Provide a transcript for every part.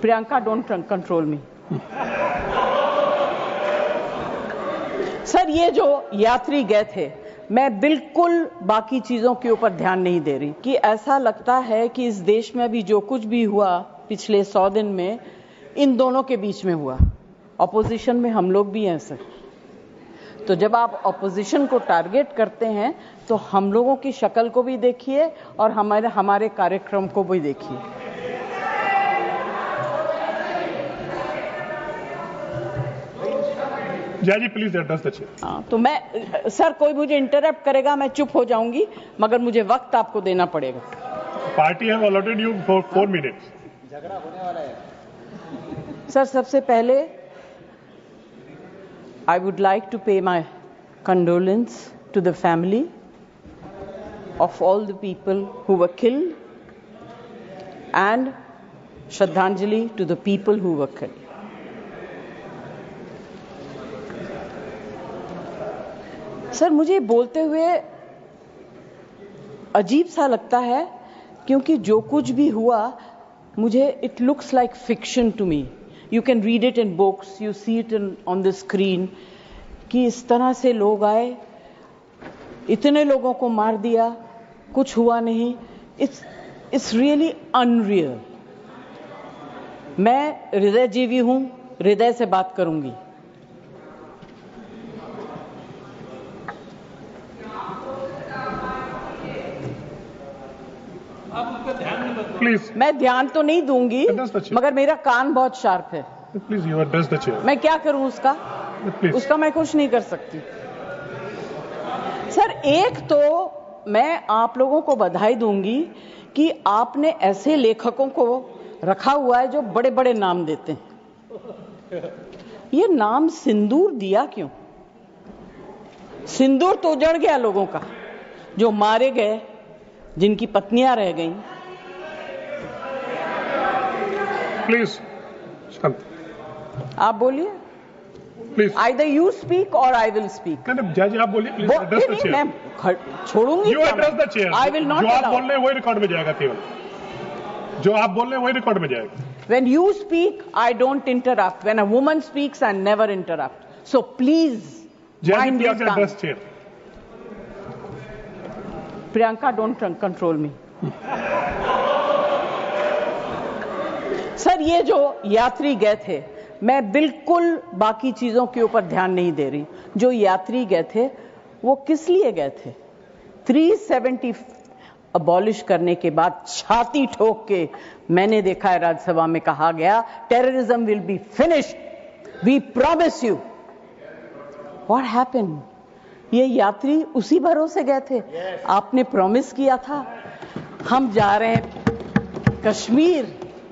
Priyanka, don't control me. Sir, ये जो यात्री गए थे, मैं बिल्कुल बाकी चीजों के ऊपर ध्यान नहीं दे रही कि ऐसा लगता है कि इस देश में अभी जो कुछ भी हुआ पिछले 100 दिन में इन दोनों के बीच में हुआ। ऑपोजिशन में हम लोग भी हैं सर, तो जब आप ऑपोजिशन को टारगेट करते हैं तो हम लोगों की शक्ल को भी देखिए और हमारे कार्यक्रम को भी देखिए। जय जी, प्लीज एड्रेस द चेयर। हाँ, तो मैं सर, कोई मुझे इंटरप्ट करेगा मैं चुप हो जाऊंगी, मगर मुझे वक्त आपको देना पड़ेगा। Party have allotted you for 4 minutes. झगड़ा होने वाला है सर, सबसे पहले I would like to pay my condolence to the family of all the people who were killed and Shraddhanjali to the people who were killed. Sir, मुझे बोलते हुए अजीब सा लगता है क्योंकि जो कुछ भी हुआ मुझे it looks like fiction to me. You can read it in books, you see it on the screen कि इस तरह से लोग आए, इतने लोगों को मार दिया, कुछ हुआ नहीं। It's really unreal। मैं हृदयजीवी हूं, हृदय से बात करूंगी। प्लीज, मैं ध्यान तो नहीं दूंगी, मगर मेरा कान बहुत शार्प है। Please you address the chair. मैं क्या करूं उसका? प्लीज। उसका मैं कुछ नहीं कर सकती। सर, एक तो मैं आप लोगों को बधाई दूंगी कि आपने ऐसे लेखकों को रखा हुआ है जो बड़े बड़े नाम देते हैं। ये नाम सिंदूर दिया क्यों? सिंदूर तो उजड़ गया लोगों का, जो मारे गए, जिनकी पत्नियां रह गईं। प्लीज शांत। आप बोलिए। Please, Either you speak or I will speak। नहीं जय जी, आप बोलिए। Please address the chair. मैं छोड़ूंगी। You address the chair. I will not जो आप allow। बोल रहे हैं वही रिकॉर्ड में जाएगा। केवल जो आप बोल रहे हैं वही रिकॉर्ड में जाएगा। When you speak, I don't interrupt. When a woman speaks, I never interrupt. So please mind your tongue। Address chair. Priyanka, don't control me। Sir, ये जो यात्री गए थे, मैं बिल्कुल बाकी चीजों के ऊपर ध्यान नहीं दे रही। जो यात्री गए थे वो किस लिए गए थे? 370 अबॉलिश करने के बाद छाती ठोक के मैंने देखा है राज्यसभा में कहा गया, terrorism will be finished, we promise you. What happened? ये यात्री उसी भरोसे गए थे। आपने प्रॉमिस किया था हम जा रहे हैं कश्मीर,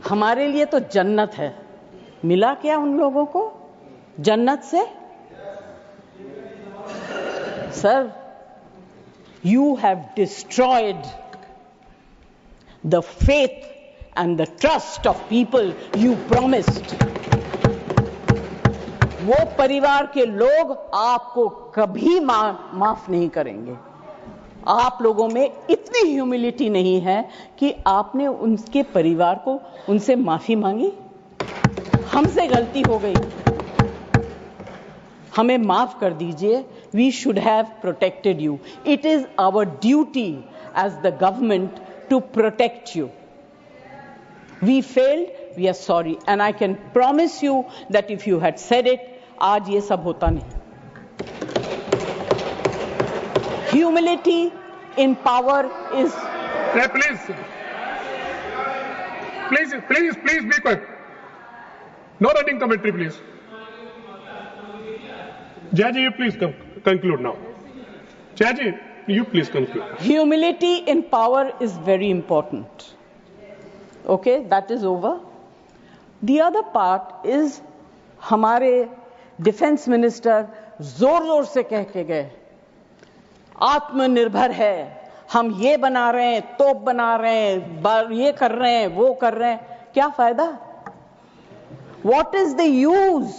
हमारे लिए तो जन्नत है। मिला क्या उन लोगों को जन्नत से? Sir, you have destroyed the faith and the trust of people you promised। वो परिवार के लोग आपको कभी माफ नहीं करेंगे। आप लोगों में इतनी ह्यूमिलिटी नहीं है कि आपने उनके परिवार को उनसे माफी मांगी। हमसे गलती हो गई, हमें माफ कर दीजिए। We should have protected you. It is our duty as the government to protect you. We failed, we are sorry, and I can promise you that if you had said it, आज ये सब होता नहीं। Humility in power is। Please be quiet. No running commentary, please. Jaji, you please conclude now. Jaji, you please conclude. Humility in power is very important. Okay, that is over. The other part is हमारे defence minister जोर जोर से कह के गए आत्मनिर्भर है, हम ये बना रहे हैं, तोप बना रहे हैं, ये कर रहे हैं, वो कर रहे हैं। क्या फायदा? What is the use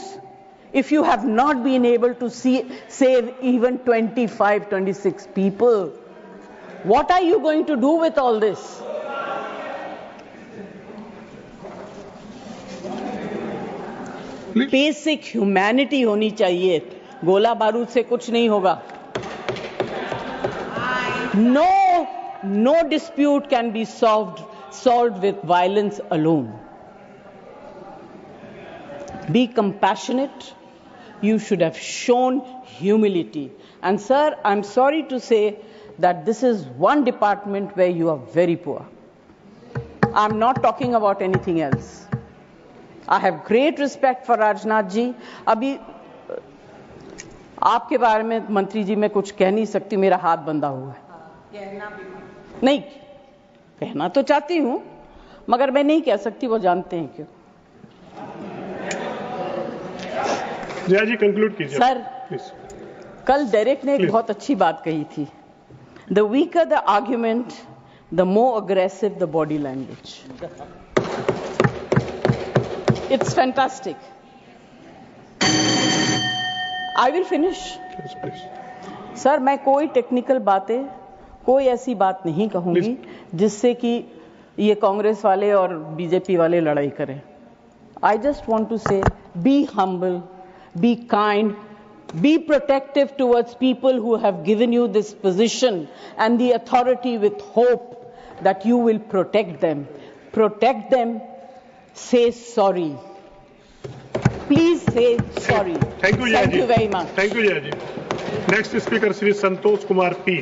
if you have not been able to save even 25, 26 people? What are you going to do with all this? Basic humanity होनी चाहिए। गोला बारूद से कुछ नहीं होगा। No dispute can be solved with violence alone. Be compassionate. You should have shown humility. And sir, I'm sorry to say that this is one department where you are very poor. I'm not talking about anything else. I have great respect for Rajnath ji. अभी आपके बारे में मंत्री जी मैं कुछ कह नहीं सकती, मेरा हाथ बंधा हुआ है। नहीं कहना तो चाहती हूं मगर मैं नहीं कह सकती, वो जानते हैं क्यों। जया जी कंक्लूड कीजिए सर प्लीज। कल डेरेक ने एक बहुत अच्छी बात कही थी, the weaker the argument the more aggressive the body language. It's fantastic. I will finish. Sir मैं कोई टेक्निकल बातें, कोई ऐसी बात नहीं कहूंगी जिससे कि ये कांग्रेस वाले और बीजेपी वाले लड़ाई करें। आई जस्ट वांट टू से be humble, be kind, be protective towards people who have given you this position and the authority, with hope that you will protect them. Protect them. Say sorry. Please say sorry. Thank you, Jaya ji. Thank you very much. Thank you, Jaya ji. Next speaker, Shri Santosh Kumar P.